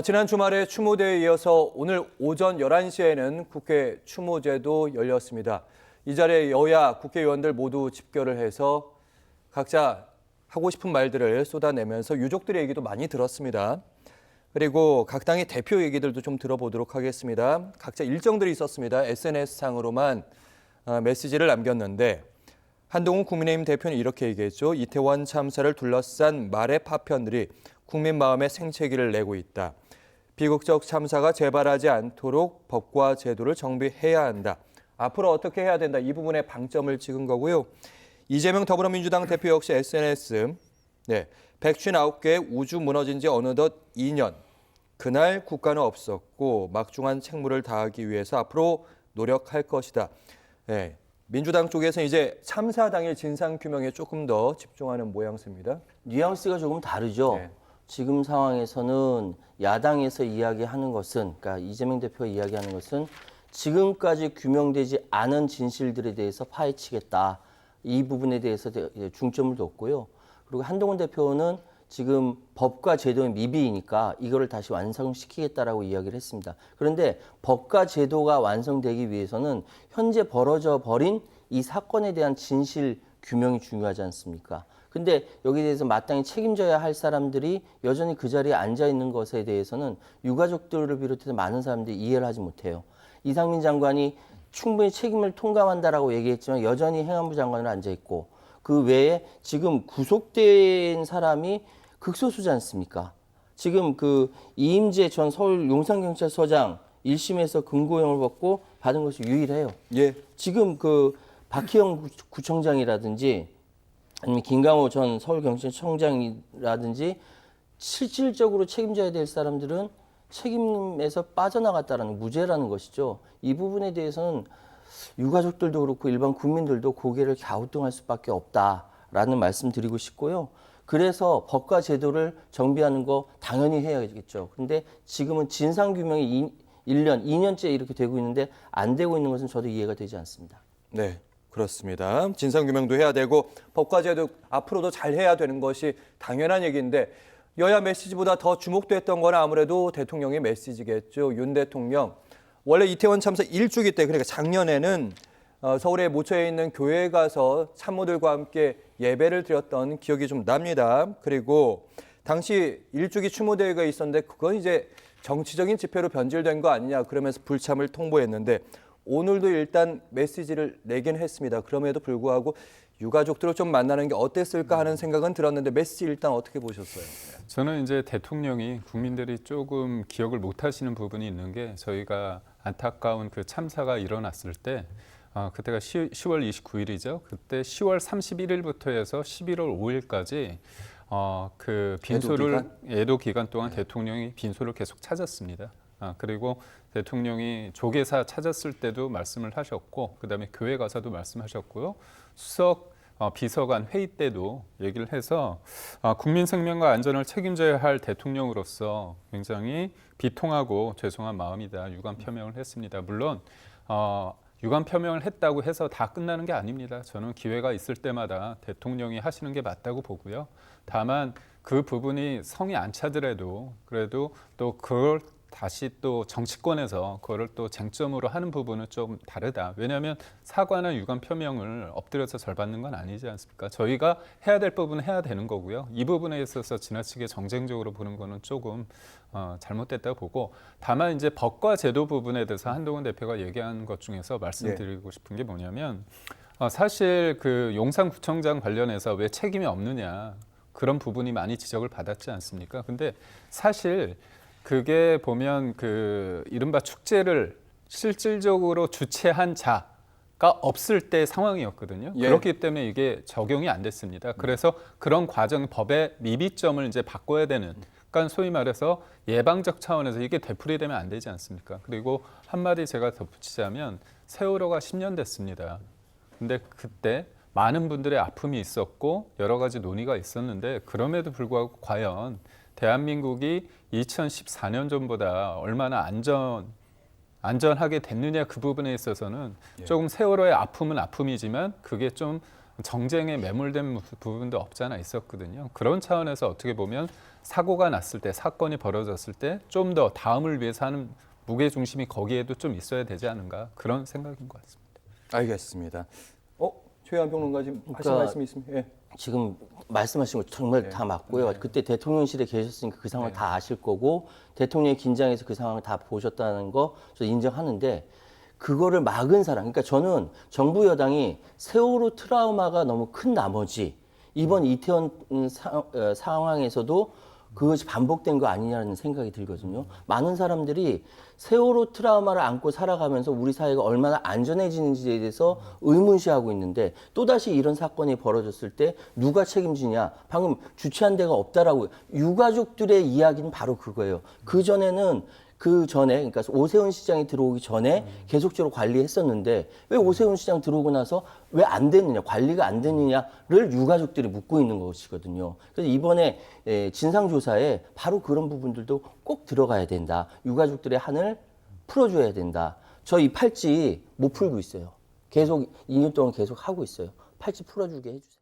지난 주말에 추모제에 이어서 오늘 오전 11시에는 국회 추모제도 열렸습니다. 이 자리에 여야 국회의원들 모두 집결을 해서 각자 하고 싶은 말들을 쏟아내면서 유족들의 얘기도 많이 들었습니다. 그리고 각 당의 대표 얘기들도 좀 들어보도록 하겠습니다. 각자 일정들이 있었습니다. SNS상으로만 메시지를 남겼는데 한동훈 국민의힘 대표는 이렇게 얘기했죠. 이태원 참사를 둘러싼 말의 파편들이 국민 마음에 생채기를 내고 있다. 비극적 참사가 재발하지 않도록 법과 제도를 정비해야 한다. 앞으로 어떻게 해야 된다. 이 부분에 방점을 찍은 거고요. 이재명 더불어민주당 대표 역시 SNS 159개의 우주 무너진 지 어느덧 2년. 그날 국가는 없었고 막중한 책무를 다하기 위해서 앞으로 노력할 것이다. 민주당 쪽에서는 이제 참사 당일 진상규명에 조금 더 집중하는 모양새입니다. 뉘앙스가 조금 다르죠. 네. 지금 상황에서는 야당에서 이야기하는 것은, 그러니까 이재명 대표가 이야기하는 것은 지금까지 규명되지 않은 진실들에 대해서 파헤치겠다. 이 부분에 대해서 중점을 뒀고요. 그리고 한동훈 대표는 지금 법과 제도의 미비이니까 이거를 다시 완성시키겠다라고 이야기를 했습니다. 그런데 법과 제도가 완성되기 위해서는 현재 벌어져 버린 이 사건에 대한 진실 규명이 중요하지 않습니까? 근데 여기에 대해서 마땅히 책임져야 할 사람들이 여전히 그 자리에 앉아 있는 것에 대해서는 유가족들을 비롯해서 많은 사람들이 이해를 하지 못해요. 이상민 장관이 충분히 책임을 통감한다라고 얘기했지만 여전히 행안부 장관으로 앉아 있고 그 외에 지금 구속된 사람이 극소수지 않습니까? 지금 그 이임재 전 서울 용산경찰서장 1심에서 금고형을 받은 것이 유일해요. 예. 지금 그 박희영 구청장이라든지 아니면 김강호 전 서울경찰청장이라든지 실질적으로 책임져야 될 사람들은 책임에서 빠져나갔다라는 무죄라는 것이죠. 이 부분에 대해서는 유가족들도 그렇고 일반 국민들도 고개를 갸우뚱할 수밖에 없다라는 말씀 드리고 싶고요. 그래서 법과 제도를 정비하는 거 당연히 해야겠죠. 그런데 지금은 진상규명이 1년, 2년째 이렇게 되고 있는데 안 되고 있는 것은 저도 이해가 되지 않습니다. 네, 그렇습니다. 진상규명도 해야 되고 법과 제도 앞으로도 잘 해야 되는 것이 당연한 얘기인데 여야 메시지보다 더 주목됐던 건 아무래도 대통령의 메시지겠죠. 윤 대통령. 원래 이태원 참사 1주기 때 그러니까 작년에는 서울의 모처에 있는 교회에 가서 참모들과 함께 예배를 드렸던 기억이 좀 납니다. 그리고 당시 1주기 추모대회가 있었는데 그건 이제 정치적인 집회로 변질된 거 아니냐 그러면서 불참을 통보했는데 오늘도 일단 메시지를 내긴 했습니다. 그럼에도 불구하고 유가족들을 좀 만나는 게 어땠을까 하는 생각은 들었는데 메시지 일단 어떻게 보셨어요? 저는 이제 대통령이 국민들이 조금 기억을 못 하시는 부분이 있는 게 저희가 안타까운 그 참사가 일어났을 때 그때가 10월 29일이죠. 그때 10월 31일부터 해서 11월 5일까지 그 빈소를 애도 기간 동안 대통령이 빈소를 계속 찾았습니다. 그리고 대통령이 조계사 찾았을 때도 말씀을 하셨고 그다음에 교회 가서도 말씀하셨고요. 수석 비서관 회의 때도 얘기를 해서 국민 생명과 안전을 책임져야 할 대통령으로서 굉장히 비통하고 죄송한 마음이다. 유감 표명을 했습니다. 물론 유감 표명을 했다고 해서 다 끝나는 게 아닙니다. 저는 기회가 있을 때마다 대통령이 하시는 게 맞다고 보고요. 다만 그 부분이 성이 안 차더라도 그래도 또 그걸 다시 또 정치권에서 그거를 또 쟁점으로 하는 부분은 좀 다르다. 왜냐하면 사과나 유감 표명을 엎드려서 절 받는 건 아니지 않습니까? 저희가 해야 될 부분은 해야 되는 거고요. 이 부분에 있어서 지나치게 정쟁적으로 보는 거는 조금 잘못됐다고 보고 다만 이제 법과 제도 부분에 대해서 한동훈 대표가 얘기한 것 중에서 말씀드리고 싶은 게 뭐냐면 사실 그 용산구청장 관련해서 왜 책임이 없느냐 그런 부분이 많이 지적을 받았지 않습니까? 근데 사실 그게 보면 그 이른바 축제를 실질적으로 주최한 자가 없을 때 상황이었거든요. 예. 그렇기 때문에 이게 적용이 안 됐습니다. 그래서 그런 과정 법의 미비점을 이제 바꿔야 되는. 그러니까 소위 말해서 예방적 차원에서 이게 되풀이되면 안 되지 않습니까? 그리고 한마디 제가 덧붙이자면 세월호가 10년 됐습니다. 근데 그때 많은 분들의 아픔이 있었고 여러 가지 논의가 있었는데 그럼에도 불구하고 과연 대한민국이 2014년 전보다 얼마나 안전하게 됐느냐 그 부분에 있어서는 조금 세월호의 아픔은 아픔이지만 그게 좀 정쟁에 매몰된 부분도 없지 않아 있었거든요. 그런 차원에서 어떻게 보면 사고가 났을 때, 사건이 벌어졌을 때 좀 더 다음을 위해서 하는 무게 중심이 거기에도 좀 있어야 되지 않은가 그런 생각인 것 같습니다. 알겠습니다. 최현 평론가 지금 하실 그러니까 말씀이 있습니다. 예. 지금 말씀하신 거 정말 다 맞고요. 그때 대통령실에 계셨으니까 그 상황을 다 아실 거고 대통령이 긴장해서 그 상황을 다 보셨다는 거 저 인정하는데 그거를 막은 사람, 그러니까 저는 정부 여당이 세월호 트라우마가 너무 큰 나머지 이번 이태원 상황에서도 그것이 반복된 거 아니냐는 생각이 들거든요. 많은 사람들이 세월호 트라우마를 안고 살아가면서 우리 사회가 얼마나 안전해지는지에 대해서 의문시하고 있는데 또다시 이런 사건이 벌어졌을 때 누가 책임지냐. 방금 주체한 데가 없다라고. 유가족들의 이야기는 바로 그거예요. 그 전에 그러니까 오세훈 시장이 들어오기 전에 계속적으로 관리했었는데 왜 오세훈 시장 들어오고 나서 왜 안 됐느냐, 관리가 안 됐느냐를 유가족들이 묻고 있는 것이거든요. 그래서 이번에 진상조사에 바로 그런 부분들도 꼭 들어가야 된다. 유가족들의 한을 풀어줘야 된다. 저 이 팔찌 못 풀고 있어요. 계속 2년 동안 계속 하고 있어요. 팔찌 풀어주게 해주세요.